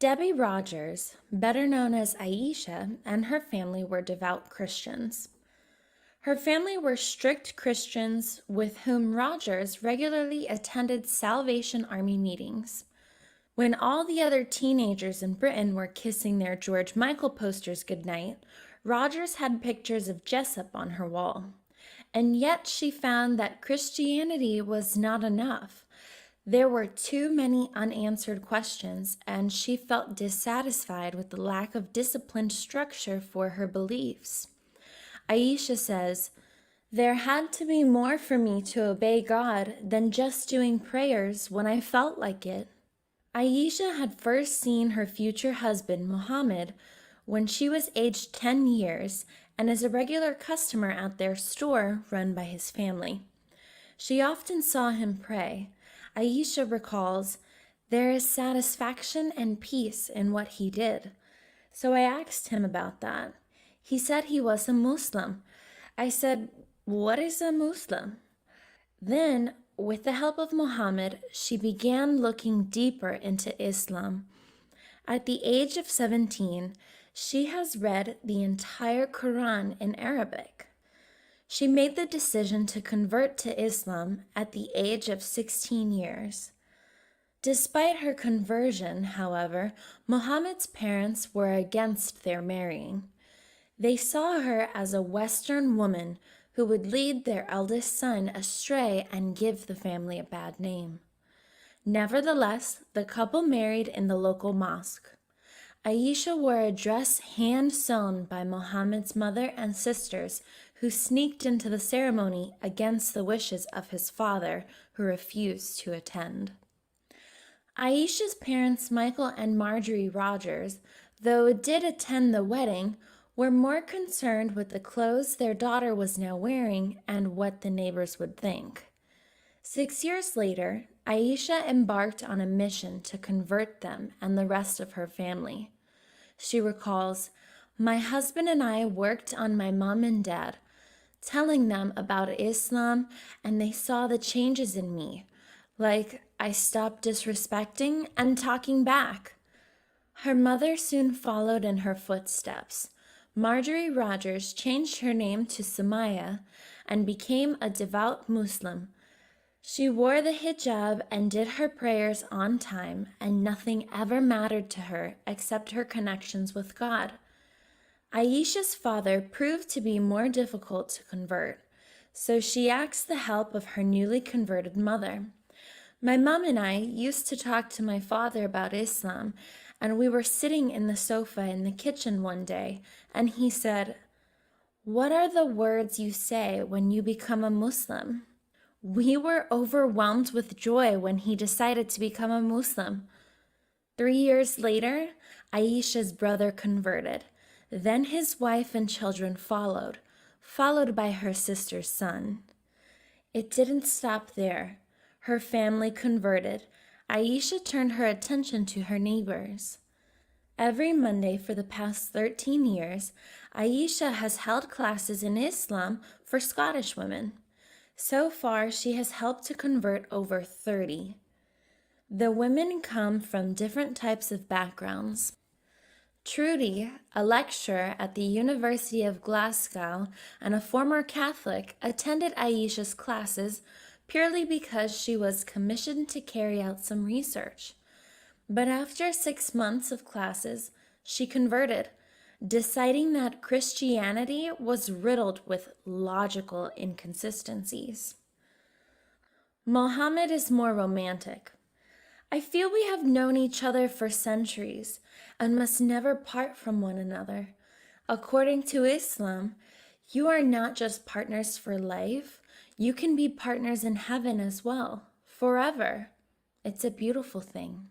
Debbie Rogers, better known as Aisha, and her family were devout Christians. Her family were strict Christians with whom Rogers regularly attended Salvation Army meetings. When all the other teenagers in Britain were kissing their George Michael posters goodnight, Rogers had pictures of Jessup on her wall. And yet she found that Christianity was not enough. There were too many unanswered questions, and she felt dissatisfied with the lack of disciplined structure for her beliefs. Aisha says, "There had to be more for me to obey God than just doing prayers when I felt like it." Aisha had first seen her future husband, Muhammad, when she was aged 10 years and is a regular customer at their store run by his family. She often saw him pray. Aisha recalls, "There is satisfaction and peace in what he did." So I asked him about that. He said he was a Muslim. I said, "What is a Muslim?" Then, with the help of Muhammad, she began looking deeper into Islam. At the age of 17, she has read the entire Quran in Arabic. She made the decision to convert to Islam at the age of 16 years. Despite her conversion, however, Muhammad's parents were against their marrying. They saw her as a Western woman who would lead their eldest son astray and give the family a bad name. Nevertheless, the couple married in the local mosque. Aisha wore a dress hand-sewn by Muhammad's mother and sisters, who sneaked into the ceremony against the wishes of his father, who refused to attend. Aisha's parents, Michael and Marjorie Rogers, though did attend the wedding, were more concerned with the clothes their daughter was now wearing and what the neighbors would think. 6 years later, Aisha embarked on a mission to convert them and the rest of her family. She recalls, "My husband and I worked on my mom and dad, telling them about Islam, and they saw the changes in me, like I stopped disrespecting and talking back." Her mother soon followed in her footsteps. Marjorie Rogers changed her name to Sumaya and became a devout Muslim. She wore the hijab and did her prayers on time, and nothing ever mattered to her except her connections with God. Aisha's father proved to be more difficult to convert, so she asked the help of her newly converted mother. "My mom and I used to talk to my father about Islam, and we were sitting in the sofa in the kitchen one day, and he said, 'What are the words you say when you become a Muslim?' We were overwhelmed with joy when he decided to become a Muslim." 3 years later, Aisha's brother converted. Then his wife and children followed by her sister's son. It didn't stop there. Her family converted. Aisha turned her attention to her neighbors. Every Monday for the past 13 years, Aisha has held classes in Islam for Scottish women. So far, she has helped to convert over 30. The women come from different types of backgrounds. Trudy, a lecturer at the University of Glasgow and a former Catholic, attended Aisha's classes purely because she was commissioned to carry out some research. But after 6 months of classes, she converted, deciding that Christianity was riddled with logical inconsistencies. Muhammad is more romantic. "I feel we have known each other for centuries and must never part from one another. According to Islam, you are not just partners for life, you can be partners in heaven as well, forever. It's a beautiful thing."